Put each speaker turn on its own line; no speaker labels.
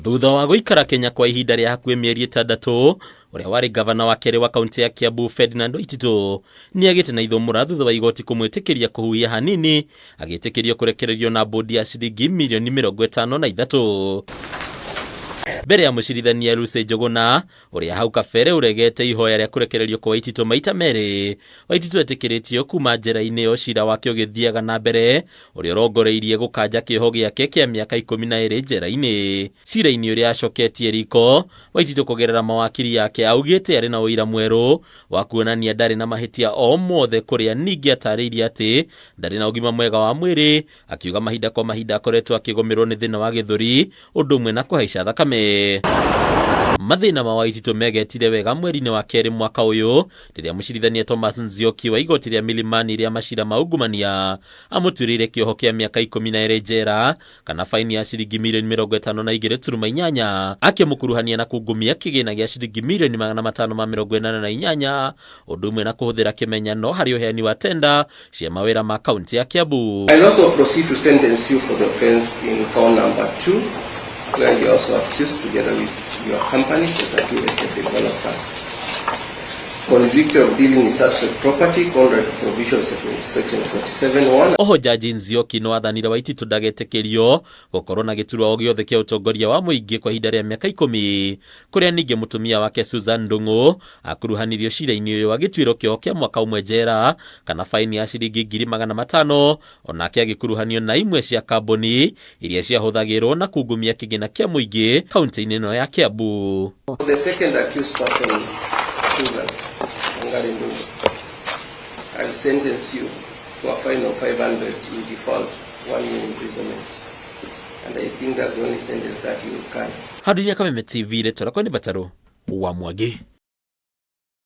Thutha wa guikara Kenya kwa ihinda rĩa hakuhĩ mĩeri 6, uria wari gavana wa kerĩ wa kaunti ya Kiambu Ferdinand Waititu ni agĩte na ithũmũra thutha wa igoti kũmwĩtĩkĩria kũhuhia hanini, agĩtĩkĩrio kũrekererio na bondi ya ciringi mirioni 53. Mbere ya mũcirithania Lucy Njuguna, uria hau kabere uregete ihoya rĩa kũrekererio kwa Waititu maita merĩ, Waititu etĩkĩrĩtio kuma njera-inĩ yo cira wake ũgĩthiaga na mbere, uria ũrongoreirie gũkanja kĩoho gĩake kĩa mĩaka 12 njera-inĩ. Cira-inĩ ũrĩa acoketie RIKO, Waititu kũgerera mawakiri yake augĩte arĩ na ũira mwerũ wa kuonania ndarĩ na mahĩtia o mothe, kũrĩa ningĩ atarĩirie atĩ ndarĩ na ũgima mwega wa mwĩrĩ, akiuga mahinda kwa mahinda akoretwo akĩgũmĩrwo nĩ thĩna wa gĩthũri, ũndũ ũmwe na kũhaica thakame. Mathĩna ma Waititu megetire wega mweri-inĩ wa kerĩ mwaka ũyũ rĩrĩa mũcirithania Thomas Nzioki wa igoti rĩa Milimani rĩa macira ma ungumania amũtuĩrĩire kĩoho kĩa mĩaka 12 njera kana faini ya ciringi mirioni 52.8, akĩmũkuruhania na kungumia kĩgĩna gĩa ciringi mirioni 548, ũndũ ũmwe na kũhũthĩra kĩmenyano harĩ ũheani wa tenda cia mawĩra ma kaunti ya Kiambu.
I also proceed to sentence you for the offense in count number 2, where you also accused together with your company, the two estate developers, convicted of dealing in suspect property contrary to provisions of section 47(1).
Oho jaji Nzioki no athanire Waititu ndagetĩkĩrio gũkorwo na gĩturwa o gĩothe kĩa ũtongoria wa mũingĩ kwa ihinda rĩa mĩaka 10, kũrĩa ningĩ mũtumia wake Susan Ndung'u akuruhanirio cira-inĩ ũyũ agĩtuĩrwo kĩoho kĩa mwaka ũmwe njera kana faini ya ciringi 500,000, onake agĩkuruhanio na imwe cia kambuni iria ciahũthagĩrwo na kungumia kĩgĩna kĩa mũingĩ kaunti-inĩ ĩno ya Kiambu.
The second accused person, Susan, I'll sentence you to a fine of 500 in default, 1 year imprisonment. And I think that's the only sentence that you can.
Hadi Kameme TV letora kwa ni Bataro wa Mwagi.